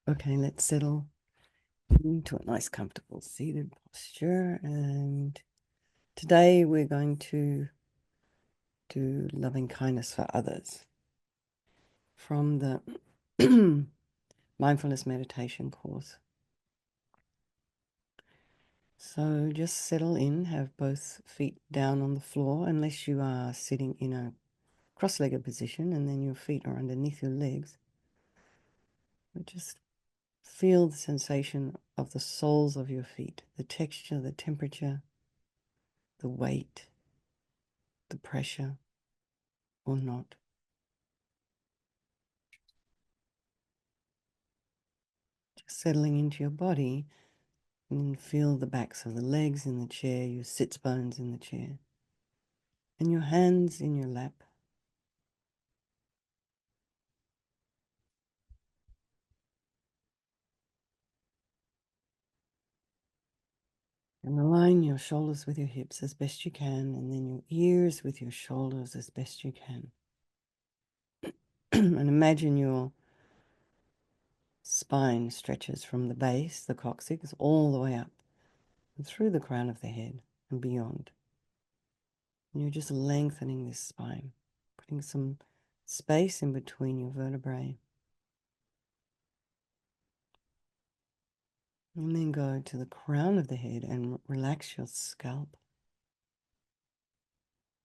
Okay, let's settle into a nice, comfortable seated posture. And today we're going to do loving kindness for others from the mindfulness meditation course. So just settle in, have both feet down on the floor, unless you are sitting in a cross-legged position and then your feet are underneath your legs. But just feel the sensation of the soles of your feet, the texture, the temperature, the weight, the pressure or not. Just settling into your body and feel the backs of the legs in the chair, your sits bones in the chair, and your hands in your lap. And align your shoulders with your hips as best you can, and then your ears with your shoulders as best you can. And imagine your spine stretches from the base, the coccyx, all the way up and through the crown of the head and beyond. And you're just lengthening this spine, putting some space in between your vertebrae. And then go to the crown of the head and relax your scalp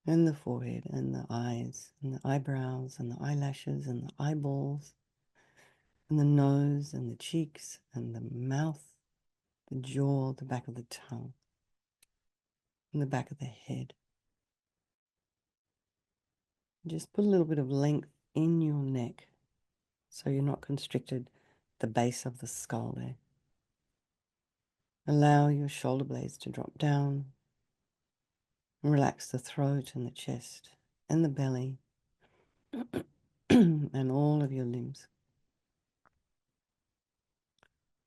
and the forehead and the eyes and the eyebrows and the eyelashes and the eyeballs and the nose and the cheeks and the mouth, the jaw, the back of the tongue and the back of the head. Just put a little bit of length in your neck so you're not constricted at the base of the skull there. Allow your shoulder blades to drop down and relax the throat and the chest and the belly and all of your limbs.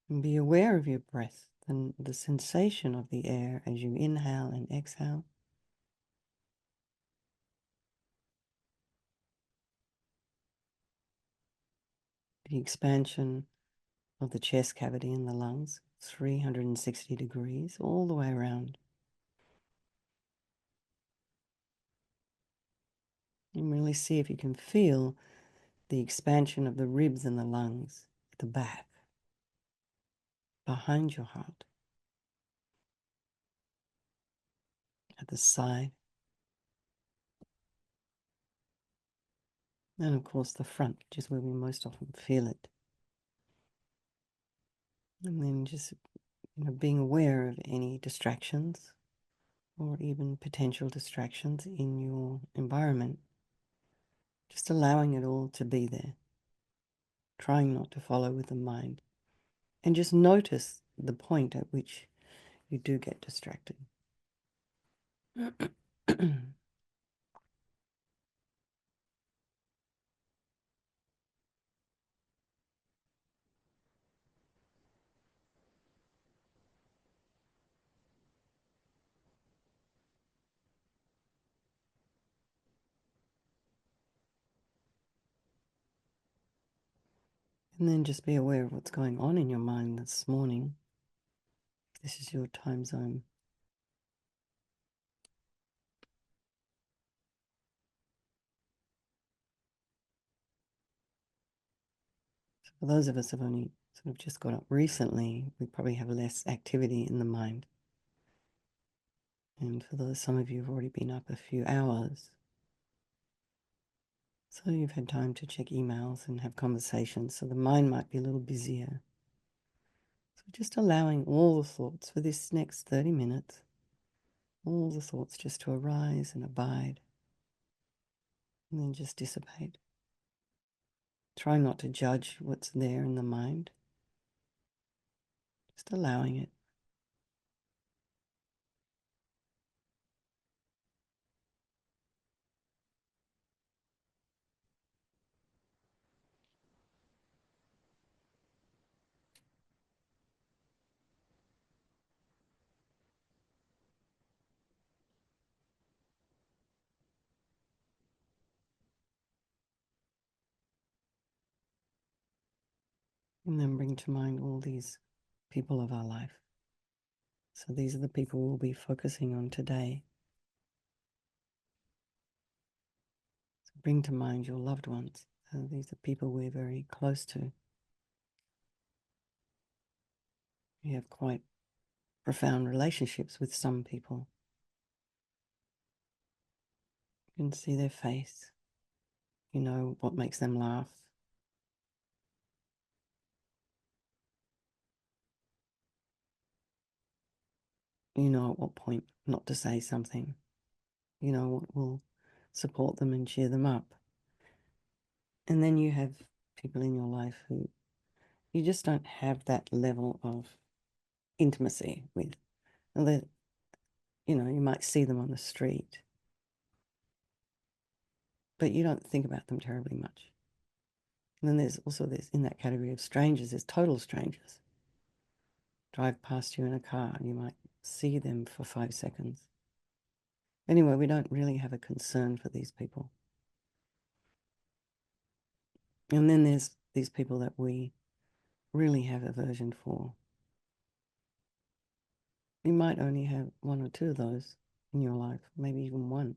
And be aware of your breath and the sensation of the air as you inhale and exhale. The expansion of the chest cavity and the lungs, 360 degrees all the way around. And really see if you can feel the expansion of the ribs and the lungs at the back, behind your heart, at the side, and of course the front, which is where we most often feel it. And then just being aware of any distractions or even potential distractions in your environment. Just allowing it all to be there, trying not to follow with the mind, and just notice the point at which you do get distracted. And then just be aware of what's going on in your mind this morning. This is your time zone. So for those of us who have only sort of just got up recently, we probably have less activity in the mind. And for those, some of you have already been up a few hours, so you've had time to check emails and have conversations, so the mind might be a little busier. So just allowing all the thoughts for this next 30 minutes, all the thoughts just to arise and abide, and then just dissipate. Try not to judge what's there in the mind, just allowing it. And then bring to mind all these people of our life. So these are the people we'll be focusing on today. So bring to mind your loved ones. So these are people we're very close to. We have quite profound relationships with some people. You can see their face. You know what makes them laugh. You know at what point not to say something. You know what will support them and cheer them up. And then you have people in your life who you just don't have that level of intimacy with. And that, you know, you might see them on the street, but you don't think about them terribly much. And then there's also this, in that category of strangers, there's total strangers. Drive past you in a car, you might see them for 5 seconds. Anyway, we don't really have a concern for these people. And then there's these people that we really have aversion for. You might only have one or two of those in your life, maybe even one.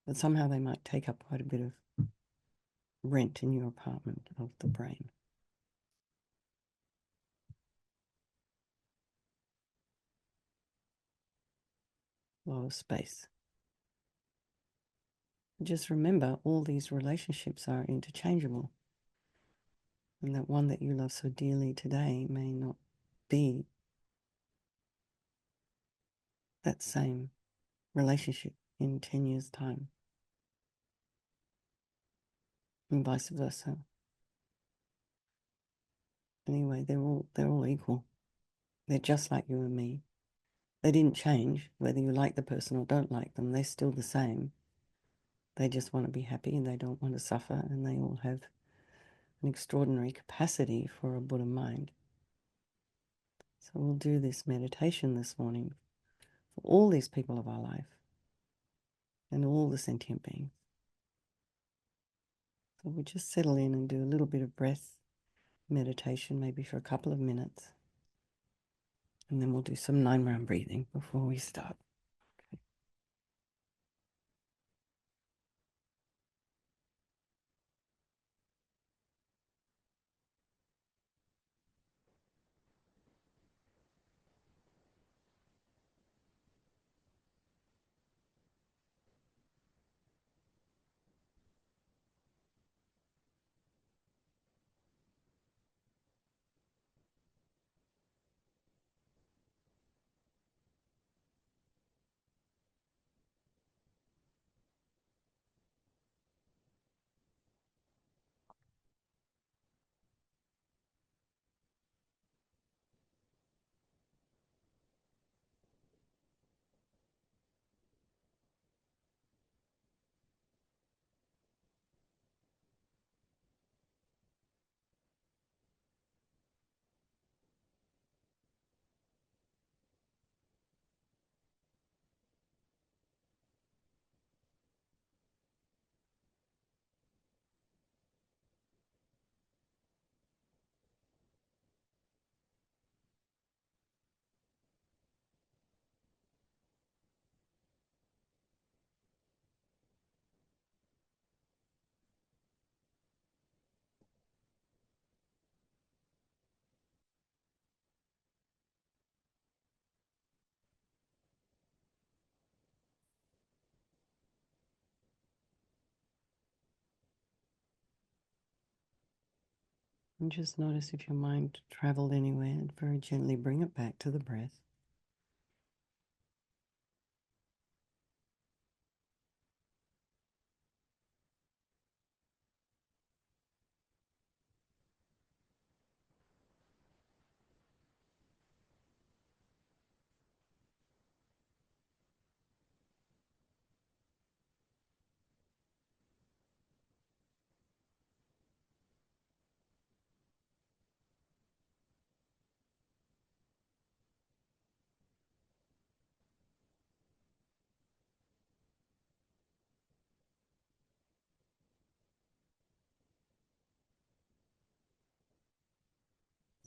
But somehow they might take up quite a bit of rent in your apartment of the brain. A lot of space. Just remember, all these relationships are interchangeable. And that one that you love so dearly today may not be that same relationship in 10 years' time, and vice versa. Anyway, they're all equal. They're just like you and me. They didn't change, whether you like the person or don't like them. They're still the same. They just want to be happy and they don't want to suffer, and they all have an extraordinary capacity for a Buddha mind. So we'll do this meditation this morning for all these people of our life and all the sentient beings. So we'll just settle in and do a little bit of breath meditation, maybe for a couple of minutes. And then we'll do some 9-round breathing before we start. And just notice if your mind traveled anywhere, and very gently bring it back to the breath.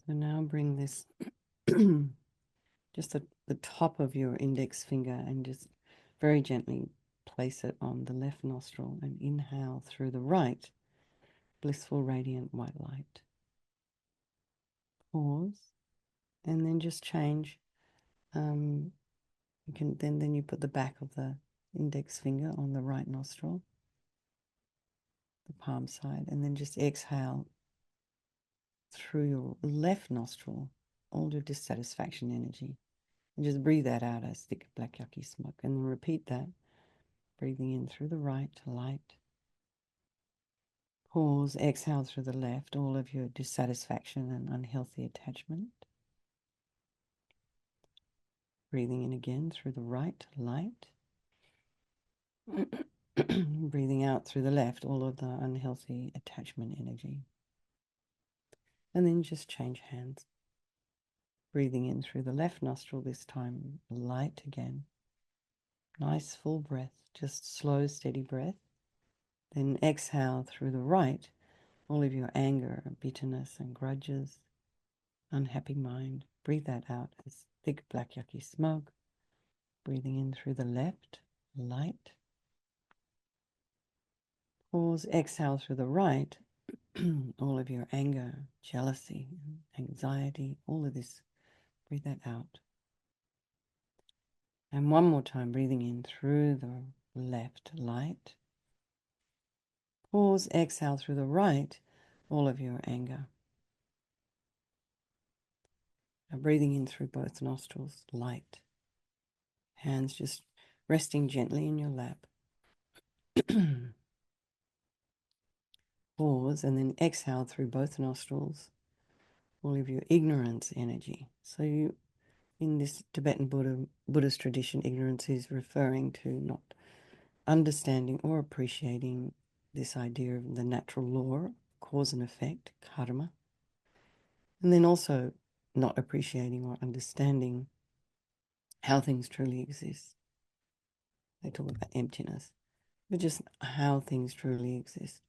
So now bring this just the top of your index finger and just very gently place it on the left nostril and inhale through the right, blissful, radiant white light. Pause, and then just change. You can then you put the back of the index finger on the right nostril, the palm side, and then just exhale through your left nostril all your dissatisfaction energy. And just breathe that out as thick, black, yucky smoke. And then repeat that, breathing in through the right, light. Pause, exhale through the left, all of your dissatisfaction and unhealthy attachment. Breathing in again through the right, light. Breathing out through the left, all of the unhealthy attachment energy. And then just change hands. Breathing in through the left nostril this time, light again. Nice full breath, just slow, steady breath. Then exhale through the right, all of your anger, bitterness, and grudges, unhappy mind. Breathe that out as thick, black, yucky smoke. Breathing in through the left, light. Pause, exhale through the right, all of your anger, jealousy, anxiety, all of this. Breathe that out. And one more time, breathing in through the left, light. Pause, exhale through the right, all of your anger. Now breathing in through both nostrils, light. Hands just resting gently in your lap. Pause and then exhale through both nostrils, all of your ignorance energy. So you, in this Tibetan Buddhist tradition, ignorance is referring to not understanding or appreciating this idea of the natural law, cause and effect, karma. And then also not appreciating or understanding how things truly exist. They talk about emptiness, but just how things truly exist.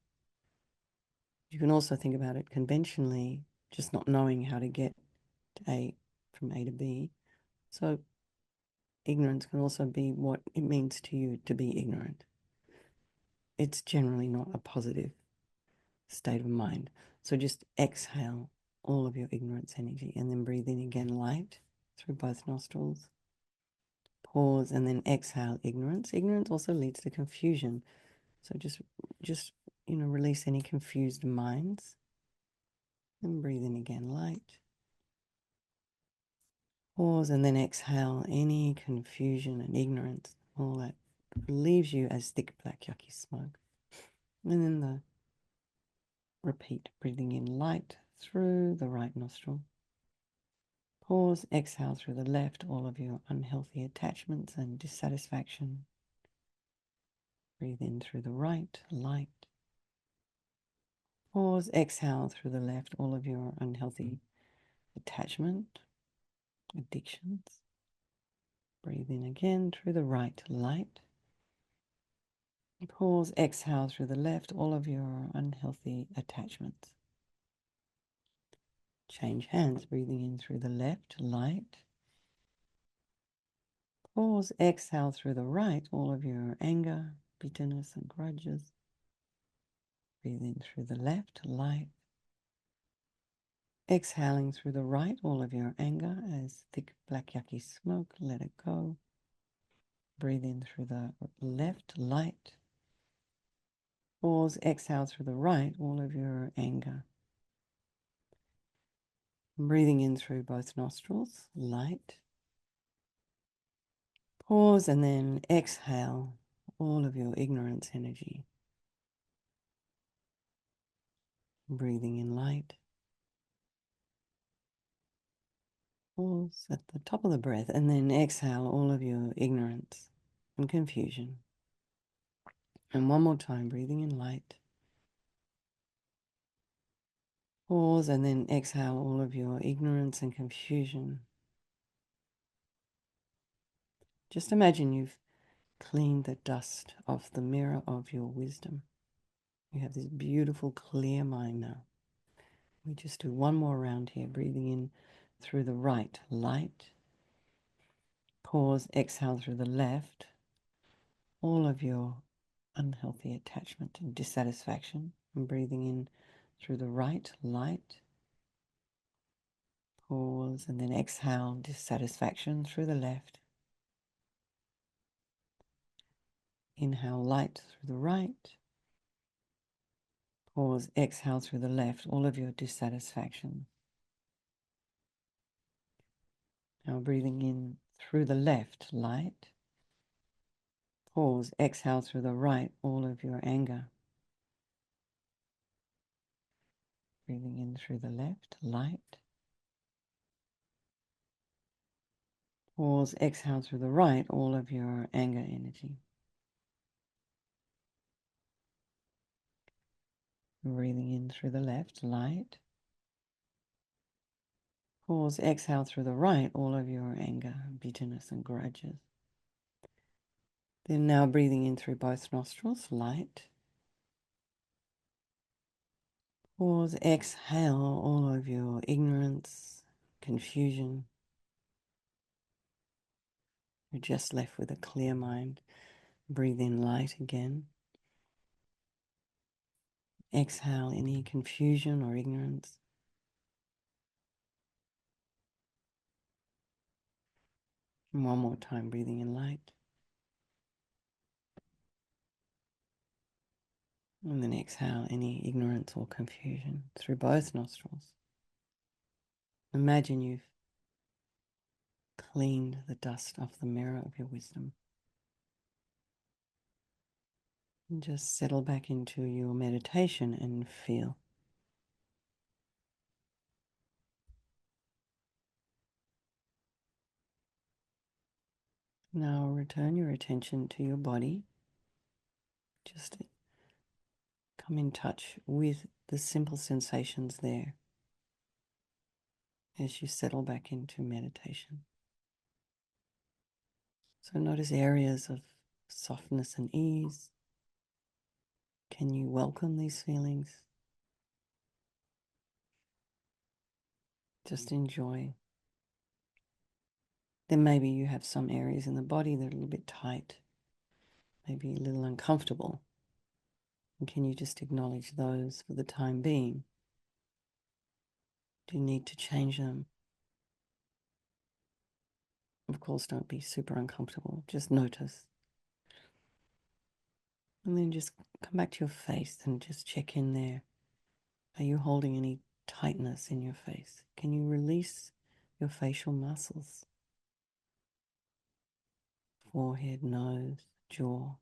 You can also think about it conventionally, just not knowing how to get to A from A to B. So ignorance can also be what it means to you to be ignorant. It's generally not a positive state of mind. So just exhale all of your ignorance energy and then breathe in again light through both nostrils. Pause and then exhale ignorance. Ignorance also leads to confusion. So just release any confused minds and breathe in again light. Pause and then exhale any confusion and ignorance, all that leaves you as thick black yucky smoke. And then the repeat, breathing in light through the right nostril. Pause, exhale through the left, all of your unhealthy attachments and dissatisfaction. Breathe in through the right, light. Pause, exhale through the left, all of your unhealthy attachment, addictions. Breathe in again through the right, light. Pause, exhale through the left, all of your unhealthy attachments. Change hands, breathing in through the left, light. Pause, exhale through the right, all of your anger, bitterness, and grudges. Breathe in through the left, light. Exhaling through the right, all of your anger as thick, black, yucky smoke. Let it go. Breathe in through the left, light. Pause, exhale through the right, all of your anger. Breathing in through both nostrils, light. Pause and then exhale all of your ignorance energy. Breathing in light. Pause at the top of the breath and then exhale all of your ignorance and confusion. And one more time, breathing in light. Pause and then exhale all of your ignorance and confusion. Just imagine you've cleaned the dust off the mirror of your wisdom. You have this beautiful, clear mind now. We just do one more round here, breathing in through the right, light. Pause, exhale through the left, all of your unhealthy attachment and dissatisfaction. And breathing in through the right, light. Pause, and then exhale, dissatisfaction through the left. Inhale, light through the right. Pause, exhale through the left, all of your dissatisfaction. Now breathing in through the left, light. Pause, exhale through the right, all of your anger. Breathing in through the left, light. Pause, exhale through the right, all of your anger energy. Breathing in through the left, light. Pause, exhale through the right, all of your anger, bitterness and grudges. Then now breathing in through both nostrils, light. Pause, exhale all of your ignorance, confusion. You're just left with a clear mind. Breathe in light again. Exhale any confusion or ignorance. And one more time, breathing in light. And then exhale any ignorance or confusion through both nostrils. Imagine you've cleaned the dust off the mirror of your wisdom. And just settle back into your meditation and feel. Now return your attention to your body. Just come in touch with the simple sensations there as you settle back into meditation. So notice areas of softness and ease. Can you welcome these feelings? Just enjoy. Then maybe you have some areas in the body that are a little bit tight, maybe a little uncomfortable. And can you just acknowledge those for the time being? Do you need to change them? Of course, don't be super uncomfortable. Just notice. And then just come back to your face and just check in there. Are you holding any tightness in your face? Can you release your facial muscles? Forehead, nose, jaw.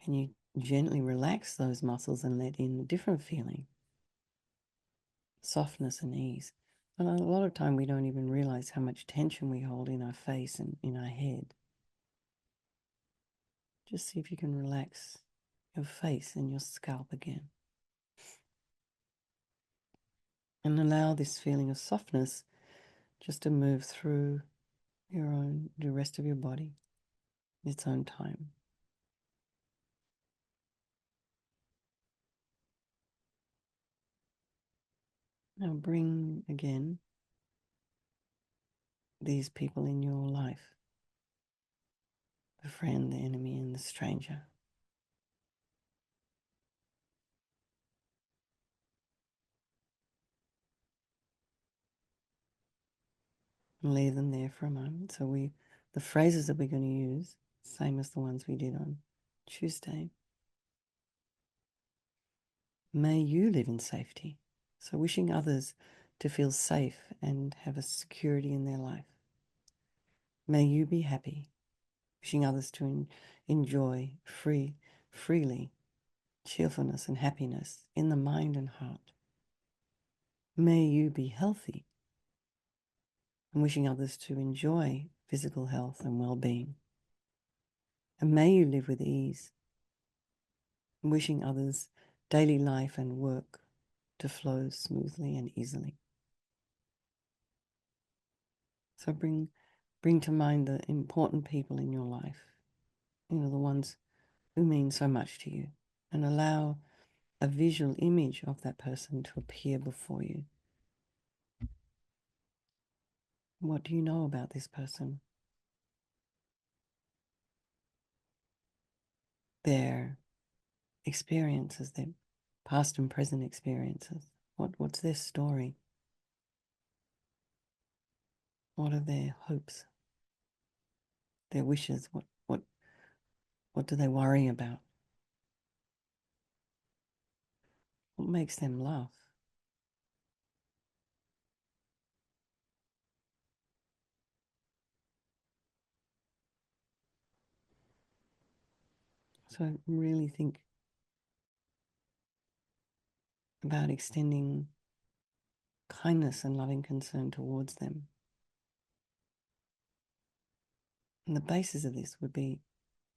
Can you gently relax those muscles and let in a different feeling? Softness and ease. And a lot of time we don't even realize how much tension we hold in our face and in our head. Just see if you can relax your face and your scalp again. And allow this feeling of softness just to move through the rest of your body, its own time. Now bring again these people in your life, the friend, the enemy, and the stranger. And leave them there for a moment. So the phrases that we're going to use, same as the ones we did on Tuesday. May you live in safety. So wishing others to feel safe and have a security in their life. May you be happy. Wishing others to enjoy freely cheerfulness and happiness in the mind and heart. May you be healthy. And wishing others to enjoy physical health and well-being. And may you live with ease. And wishing others daily life and work to flow smoothly and easily. So bring to mind the important people in your life, the ones who mean so much to you, and allow a visual image of that person to appear before you. What do you know about this person? Their experiences, their past and present experiences. What's their story? What are their hopes? Their wishes? What do they worry about? What makes them laugh? So really think about extending kindness and loving concern towards them. And the basis of this would be,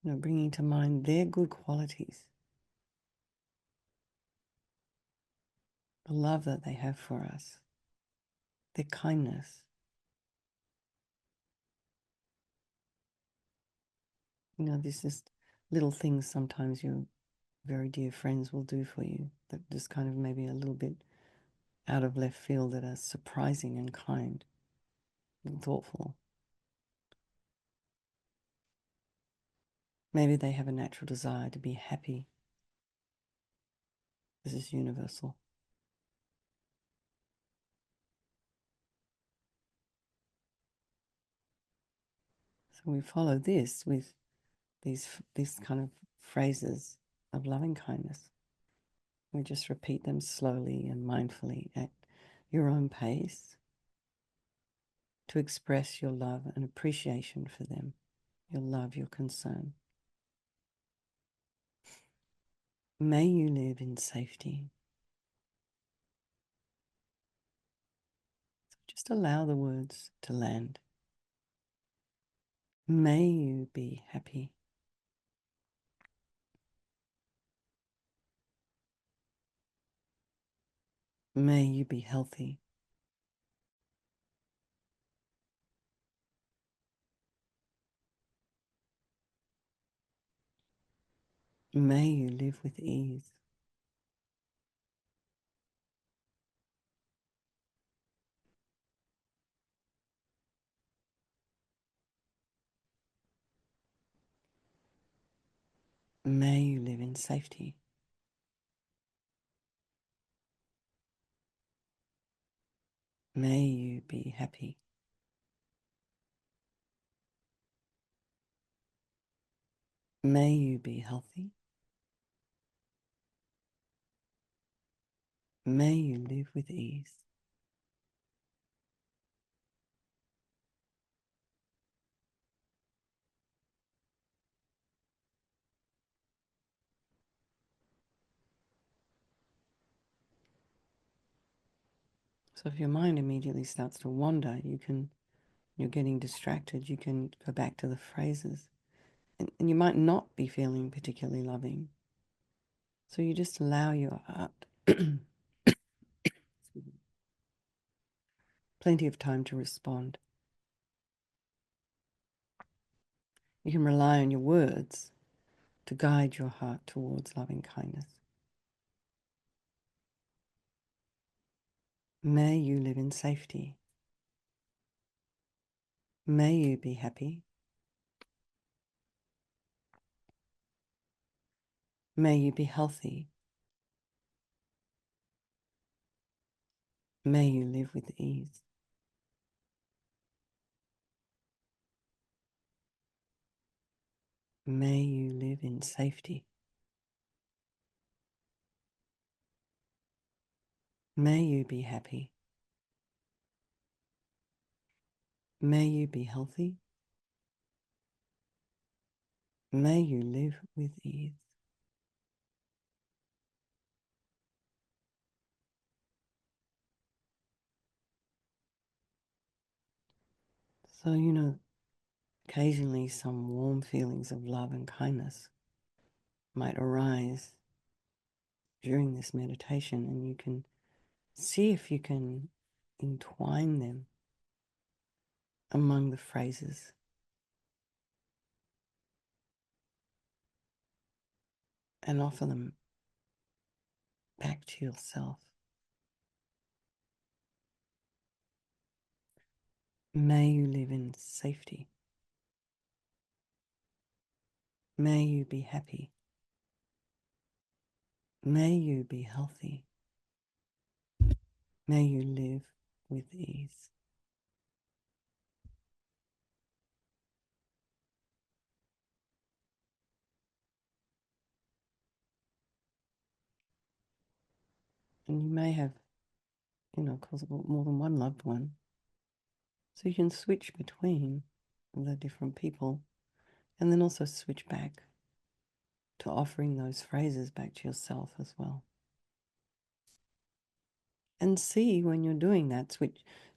bringing to mind their good qualities, the love that they have for us, their kindness. This is little things sometimes your very dear friends will do for you that just kind of maybe a little bit out of left field that are surprising and kind and thoughtful. Maybe they have a natural desire to be happy. This is universal. So we follow this with these kind of phrases of loving kindness. We just repeat them slowly and mindfully at your own pace to express your love and appreciation for them, your love, your concern. May you live in safety. So just allow the words to land. May you be happy. May you be healthy. May you live with ease. May you live in safety. May you be happy. May you be healthy. May you live with ease. So if your mind immediately starts to wander, you're getting distracted, you can go back to the phrases. And you might not be feeling particularly loving. So you just allow your heart plenty of time to respond. You can rely on your words to guide your heart towards loving kindness. May you live in safety. May you be happy. May you be healthy. May you live with ease. May you live in safety. May you be happy. May you be healthy. May you live with ease. So, occasionally some warm feelings of love and kindness might arise during this meditation, and you can see if you can entwine them among the phrases and offer them back to yourself. May you live in safety. May you be happy. May you be healthy. May you live with ease. And you may have, of course, more than one loved one. So you can switch between the different people and then also switch back to offering those phrases back to yourself as well. And see when you're doing that,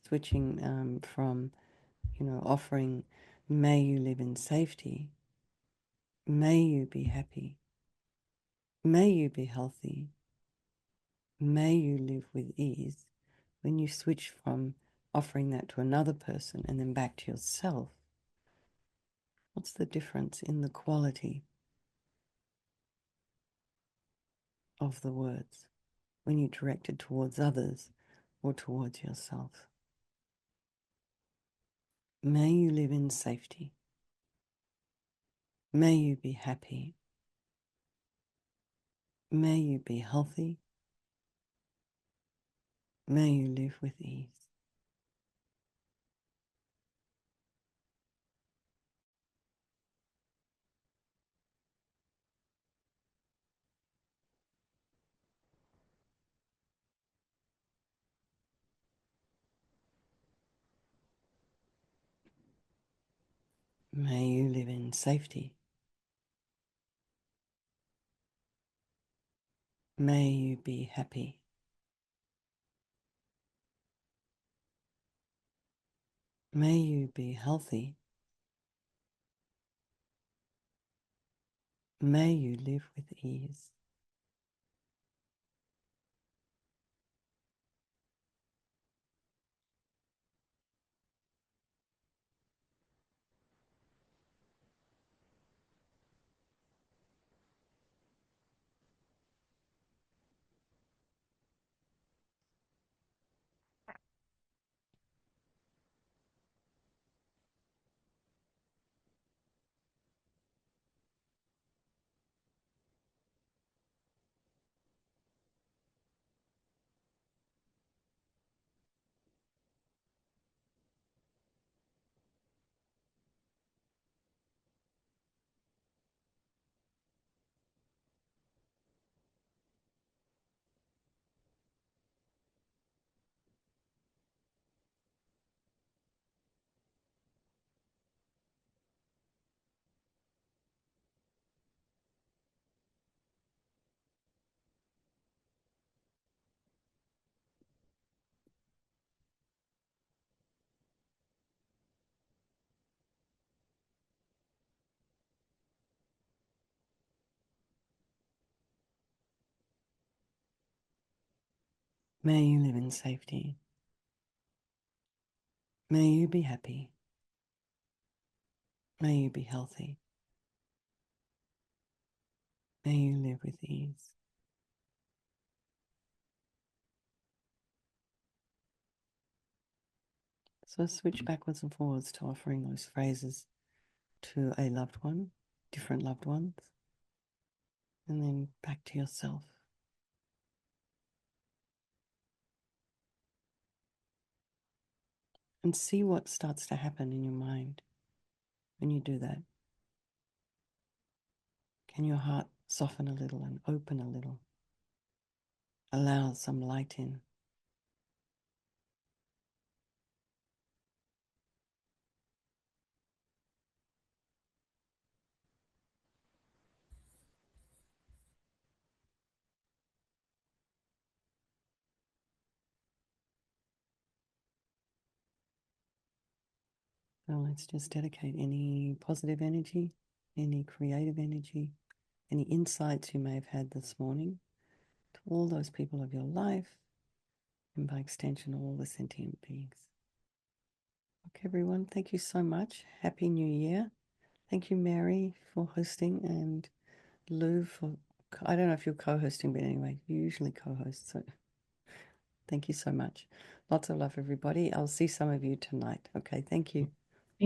switching from, offering, may you live in safety, may you be happy, may you be healthy, may you live with ease. When you switch from offering that to another person and then back to yourself, what's the difference in the quality of the words when you direct it towards others or towards yourself? May you live in safety. May you be happy. May you be healthy. May you live with ease. May you live in safety. May you be happy. May you be healthy. May you live with ease. May you live in safety. May you be happy. May you be healthy. May you live with ease. So switch backwards and forwards to offering those phrases to a loved one, different loved ones, and then back to yourself. And see what starts to happen in your mind when you do that. Can your heart soften a little and open a little? Allow some light in. So let's just dedicate any positive energy, any creative energy, any insights you may have had this morning to all those people of your life, and by extension, all the sentient beings. Okay, everyone, thank you so much. Happy New Year. Thank you, Mary, for hosting, and Lou for I don't know if you're co-hosting, but anyway, you usually co-host, so thank you so much. Lots of love, everybody. I'll see some of you tonight. Okay, thank you.